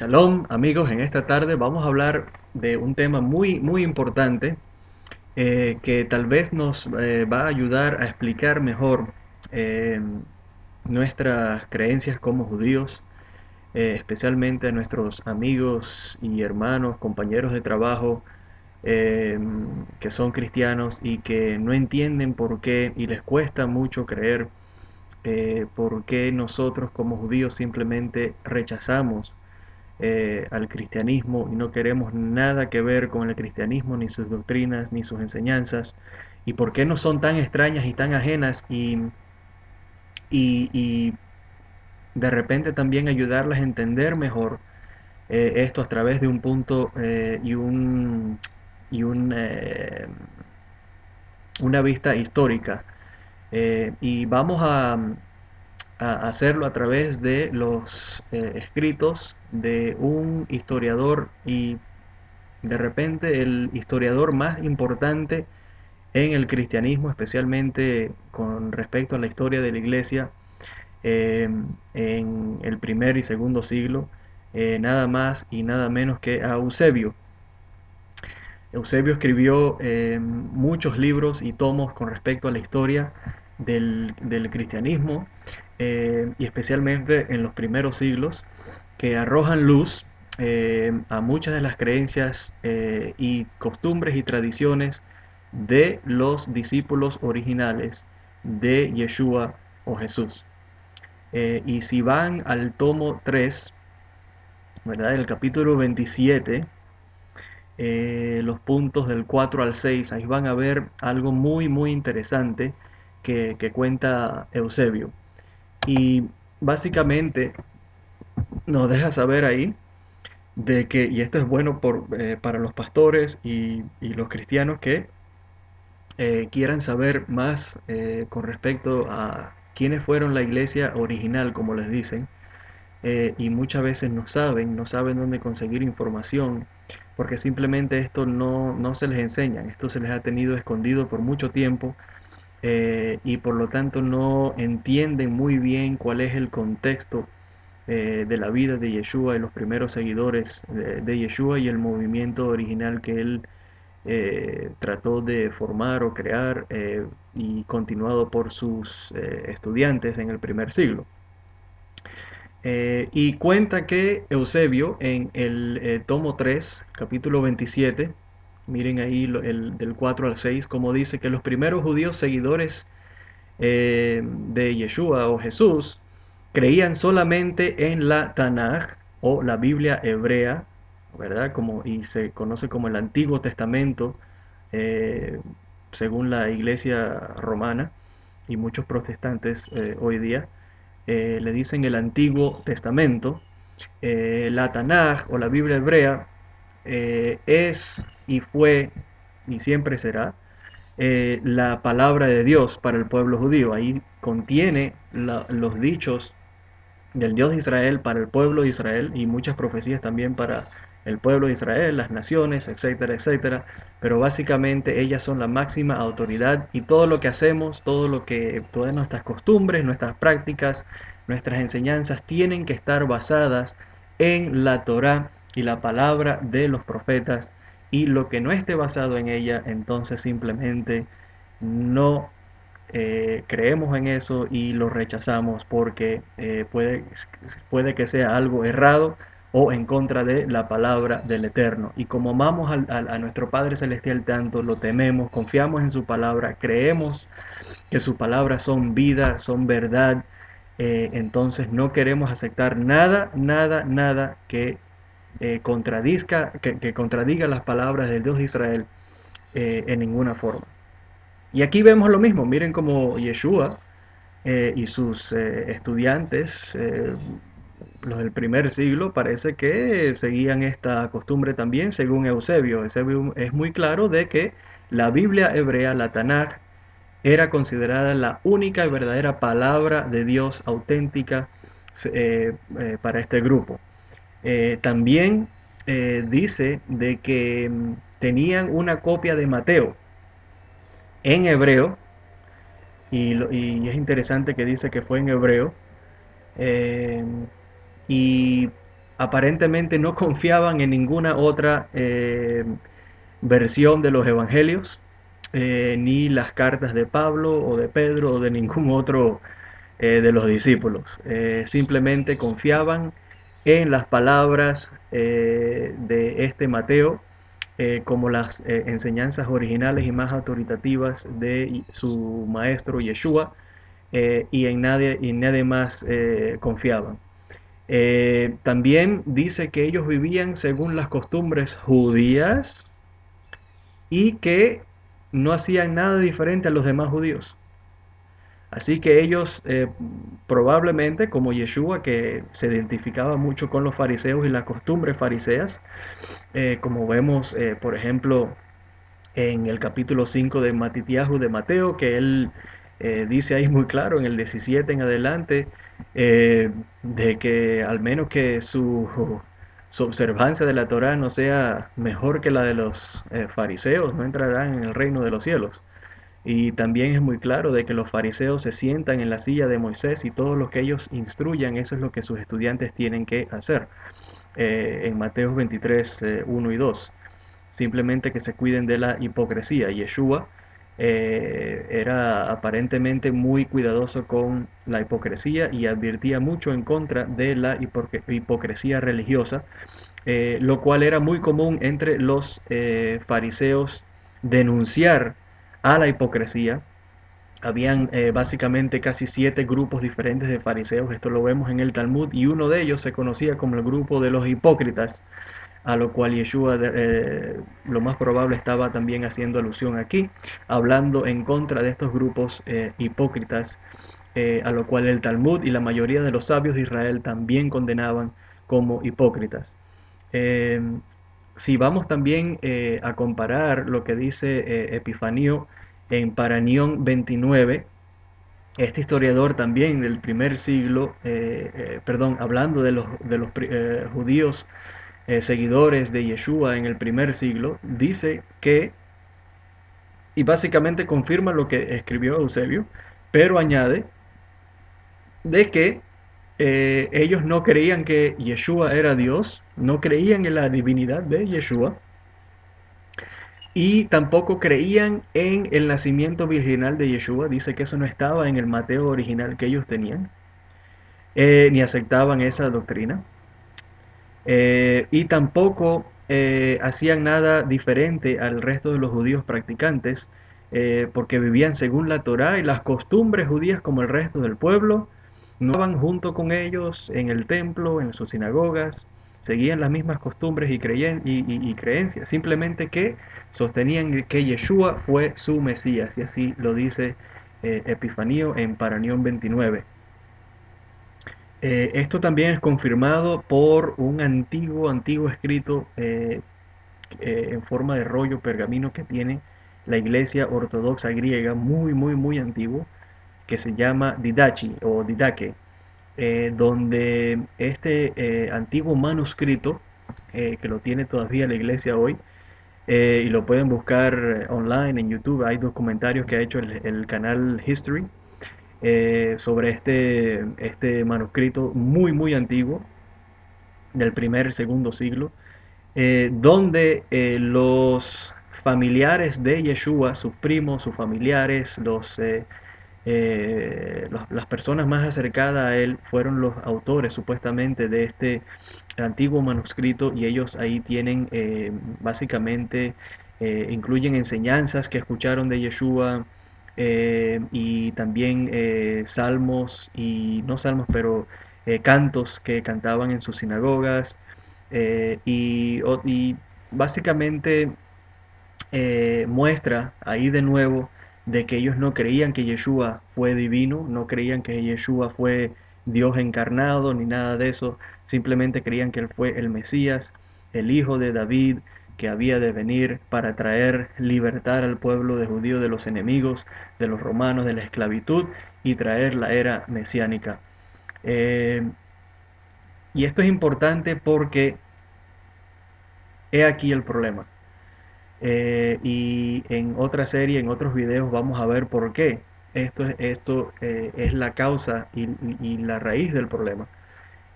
Shalom, amigos. En esta tarde vamos a hablar de un tema muy importante que tal vez nos va a ayudar a explicar mejor eh, nuestras creencias como judíos, especialmente a nuestros amigos y hermanos, compañeros de trabajo eh, que son cristianos y que no entienden por qué y les cuesta mucho creer por qué nosotros como judíos simplemente rechazamos al cristianismo y no queremos nada que ver con el cristianismo, ni sus doctrinas, ni sus enseñanzas, y por qué no son tan extrañas y tan ajenas y de repente también ayudarlas a entender mejor esto a través de un punto y una vista histórica. Y vamos a hacerlo a través de los escritos de un historiador y de repente el historiador más importante en el cristianismo, especialmente con respecto a la historia de la iglesia eh, en el primer y segundo siglo, nada más y nada menos que a Eusebio. Eusebio escribió muchos libros y tomos con respecto a la historia del cristianismo y especialmente en los primeros siglos que arrojan luz a muchas de las creencias y costumbres y tradiciones de los discípulos originales de Yeshua o Jesús. Y si van al tomo 3, ¿verdad? El capítulo 27, los puntos del 4 al 6, ahí van a ver algo muy interesante que cuenta Eusebio. Y básicamente nos deja saber ahí de que, y esto es bueno para los pastores y los cristianos que quieran saber más con respecto a quiénes fueron la iglesia original, como les dicen, y muchas veces no saben dónde conseguir información, porque simplemente esto no se les enseña, esto se les ha tenido escondido por mucho tiempo y por lo tanto no entienden muy bien cuál es el contexto de la vida de Yeshua y los primeros seguidores de Yeshua y el movimiento original que él trató de formar o crear y continuado por sus estudiantes en el primer siglo. Y cuenta que Eusebio en el tomo 3 capítulo 27, miren ahí del 4 al 6, como dice que los primeros judíos seguidores de Yeshua o Jesús creían solamente en la Tanaj o la Biblia hebrea, ¿verdad? Y se conoce como el Antiguo Testamento, eh, según la Iglesia romana y muchos protestantes hoy día le dicen el Antiguo Testamento. La Tanaj o la Biblia hebrea es y fue y siempre será la palabra de Dios para el pueblo judío. Ahí contiene los dichos del Dios de Israel para el pueblo de Israel y muchas profecías también para el pueblo de Israel, las naciones, etcétera, etcétera. Pero básicamente ellas son la máxima autoridad y todo lo que hacemos, todas nuestras costumbres, nuestras prácticas, nuestras enseñanzas tienen que estar basadas en la Torá y la palabra de los profetas y lo que no esté basado en ella, entonces simplemente no creemos en eso y lo rechazamos porque puede que sea algo errado o en contra de la palabra del Eterno. Y como amamos a nuestro Padre Celestial tanto, lo tememos, confiamos en su palabra, creemos que sus palabras son vida, son verdad, entonces no queremos aceptar nada que contradiga las palabras del Dios de Israel en ninguna forma. Y aquí vemos lo mismo, miren como Yeshua y sus estudiantes, los del primer siglo, parece que seguían esta costumbre también, según Eusebio. Eusebio es muy claro de que la Biblia hebrea, la Tanaj, era considerada la única y verdadera palabra de Dios auténtica para este grupo. También dice de que tenían una copia de Mateo en hebreo, y es interesante que dice que fue en hebreo, eh, y aparentemente no confiaban en ninguna otra versión de los evangelios, ni las cartas de Pablo o de Pedro o de ningún otro de los discípulos. Simplemente confiaban en las palabras de este Mateo como las enseñanzas originales y más autoritativas de su maestro Yeshua, y en nadie más confiaban. También dice que ellos vivían según las costumbres judías y que no hacían nada diferente a los demás judíos. Así que ellos probablemente, como Yeshua, que se identificaba mucho con los fariseos y las costumbres fariseas, como vemos, por ejemplo, en el capítulo 5 de Matitiahu de Mateo, que él dice ahí muy claro, en el 17 en adelante, de que al menos que su observancia de la Torá no sea mejor que la de los fariseos, no entrarán en el reino de los cielos. Y también es muy claro de que los fariseos se sientan en la silla de Moisés y todo lo que ellos instruyan, eso es lo que sus estudiantes tienen que hacer. En Mateo 23, 1 y 2. Simplemente que se cuiden de la hipocresía. Yeshua era aparentemente muy cuidadoso con la hipocresía y advertía mucho en contra de la hipocresía religiosa, lo cual era muy común entre los fariseos denunciar a la hipocresía. Habían básicamente casi 7 grupos diferentes de fariseos, esto lo vemos en el Talmud, y uno de ellos se conocía como el grupo de los hipócritas, a lo cual Yeshua lo más probable estaba también haciendo alusión aquí, hablando en contra de estos grupos hipócritas, a lo cual el Talmud y la mayoría de los sabios de Israel también condenaban como hipócritas. Eh, si vamos también a comparar lo que dice Epifanio en Paranión 29, este historiador también del primer siglo, perdón, hablando de los judíos seguidores de Yeshua en el primer siglo, dice que, y básicamente confirma lo que escribió Eusebio, pero añade de que ellos no creían que Yeshua era Dios, no creían en la divinidad de Yeshua, y tampoco creían en el nacimiento virginal de Yeshua. Dice que eso no estaba en el Mateo original que ellos tenían, ni aceptaban esa doctrina. Y tampoco hacían nada diferente al resto de los judíos practicantes, porque vivían según la Torá y las costumbres judías como el resto del pueblo. No estaban junto con ellos en el templo, en sus sinagogas, seguían las mismas costumbres y creencias, simplemente que sostenían que Yeshua fue su Mesías, y así lo dice Epifanio en Paranión 29. Esto también es confirmado por un antiguo escrito en forma de rollo pergamino que tiene la iglesia ortodoxa griega, muy antiguo, que se llama Didache o Didache, donde este antiguo manuscrito, que lo tiene todavía la iglesia hoy, y lo pueden buscar online en YouTube, hay documentarios que ha hecho el canal History, sobre este manuscrito muy antiguo, del primer, segundo siglo, donde los familiares de Yeshua, sus primos, sus familiares, las personas más acercadas a él fueron los autores supuestamente de este antiguo manuscrito, y ellos ahí tienen básicamente, incluyen enseñanzas que escucharon de Yeshua, y también salmos, y no salmos, pero cantos que cantaban en sus sinagogas, y básicamente muestra ahí de nuevo de que ellos no creían que Yeshua fue divino, no creían que Yeshua fue Dios encarnado ni nada de eso, simplemente creían que él fue el Mesías, el hijo de David, que había de venir para traer libertad al pueblo de judío de los enemigos, de los romanos, de la esclavitud, y traer la era mesiánica. Eh, y esto es importante porque he aquí el problema. Y en otra serie, en otros videos, vamos a ver por qué esto es la causa y la raíz del problema.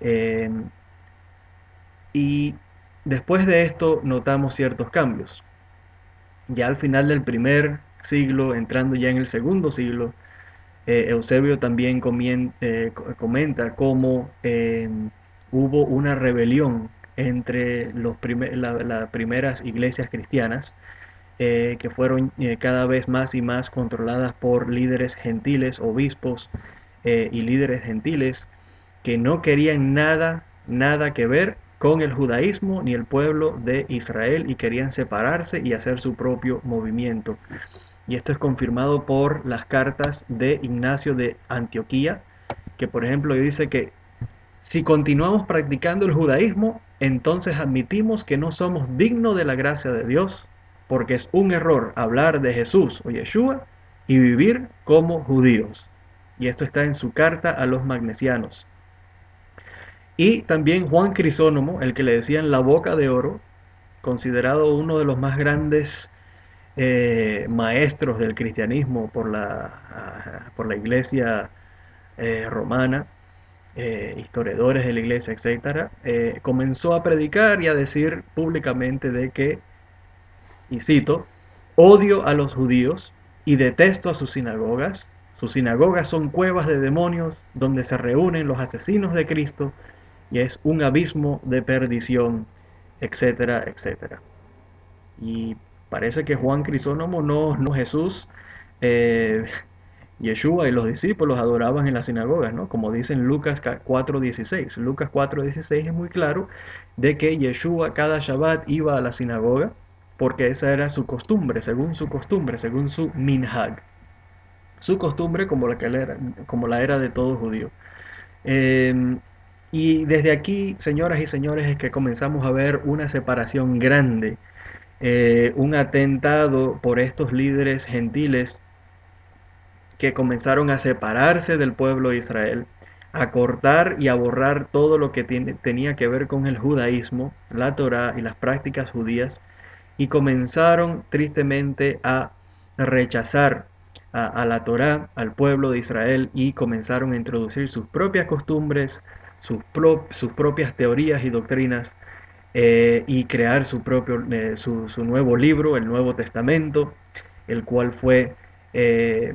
Eh, Y después de esto notamos ciertos cambios. Ya al final del primer siglo, entrando ya en el segundo siglo, Eusebio también comenta cómo hubo una rebelión entre las primeras iglesias cristianas, que fueron cada vez más y más controladas por líderes gentiles, obispos y líderes gentiles que no querían nada que ver con el judaísmo ni el pueblo de Israel, y querían separarse y hacer su propio movimiento. Y esto es confirmado por las cartas de Ignacio de Antioquía, que por ejemplo dice que si continuamos practicando el judaísmo, entonces admitimos que no somos dignos de la gracia de Dios, porque es un error hablar de Jesús o Yeshua y vivir como judíos. Y esto está en su carta a los magnesianos. Y también Juan Crisónomo, el que le decían la boca de oro, considerado uno de los más grandes maestros del cristianismo por la iglesia romana, historiadores de la iglesia, etcétera, comenzó a predicar y a decir públicamente de que, y cito, odio a los judíos y detesto a sus sinagogas. Sus sinagogas son cuevas de demonios donde se reúnen los asesinos de Cristo y es un abismo de perdición, etcétera, etcétera. Y parece que Juan Crisónomo, no Jesús, eh, Yeshua y los discípulos adoraban en las sinagogas, ¿no? Como dice en Lucas 4:16. Lucas 4:16 es muy claro de que Yeshua cada Shabbat iba a la sinagoga porque esa era su costumbre, según su minhag. Su costumbre como la era de todo judío. Eh, y desde aquí, señoras y señores, es que comenzamos a ver una separación grande, un atentado por estos líderes gentiles que comenzaron a separarse del pueblo de Israel, a cortar y a borrar todo lo que tenía que ver con el judaísmo, la Torá y las prácticas judías, y comenzaron tristemente a rechazar a la Torá, al pueblo de Israel, y comenzaron a introducir sus propias costumbres, sus propias teorías y doctrinas, y crear su nuevo libro, el Nuevo Testamento, el cual fue eh,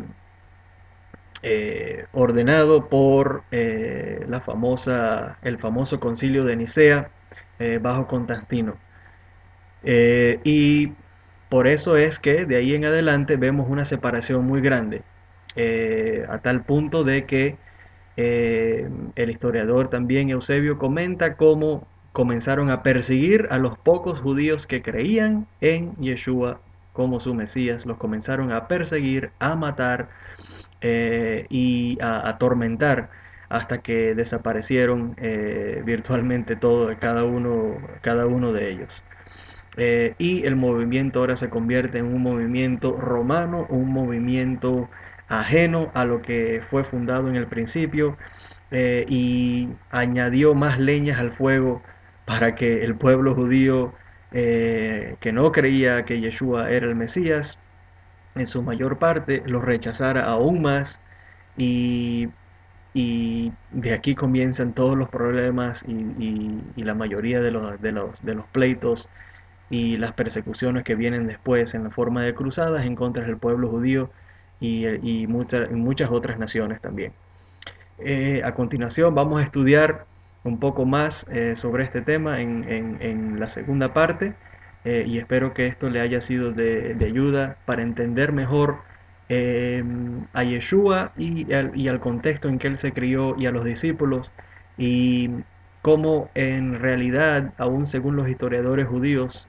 ordenado por el famoso concilio de Nicea, bajo Constantino. Y por eso es que de ahí en adelante vemos una separación muy grande, a tal punto de que el historiador también Eusebio comenta cómo comenzaron a perseguir a los pocos judíos que creían en Yeshua como su Mesías, los comenzaron a perseguir, a matar, y a atormentar hasta que desaparecieron virtualmente cada uno de ellos. Y el movimiento ahora se convierte en un movimiento romano, un movimiento ajeno a lo que fue fundado en el principio, y añadió más leñas al fuego para que el pueblo judío, que no creía que Yeshua era el Mesías, en su mayor parte, lo rechazara aún más, y, y de aquí comienzan todos los problemas y la mayoría de los pleitos y las persecuciones que vienen después en la forma de cruzadas en contra del pueblo judío y muchas otras naciones también. A continuación vamos a estudiar un poco más sobre este tema en la segunda parte, y espero que esto le haya sido de ayuda para entender mejor eh, a Yeshua y al contexto en que él se crió y a los discípulos, y cómo en realidad, aún según los historiadores judíos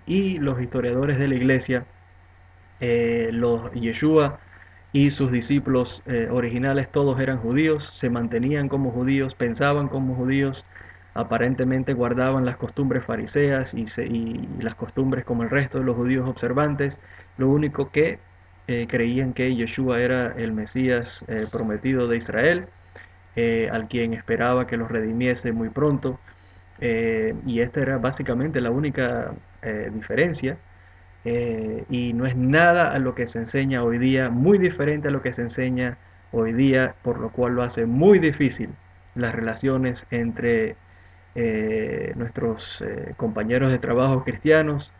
y los historiadores de la iglesia, los Yeshua y sus discípulos originales todos eran judíos, se mantenían como judíos, pensaban como judíos, aparentemente guardaban las costumbres fariseas y las costumbres como el resto de los judíos observantes. Lo único que creían que Yeshua era el Mesías prometido de Israel, al quien esperaba que los redimiese muy pronto. Y esta era básicamente la única diferencia, y no es nada a lo que se enseña hoy día, muy diferente a lo que se enseña hoy día, por lo cual lo hace muy difícil las relaciones entre nuestros compañeros de trabajo cristianos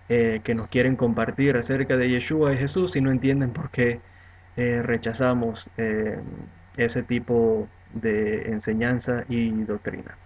que nos quieren compartir acerca de Yeshua y Jesús y no entienden por qué rechazamos ese tipo de enseñanza y doctrina.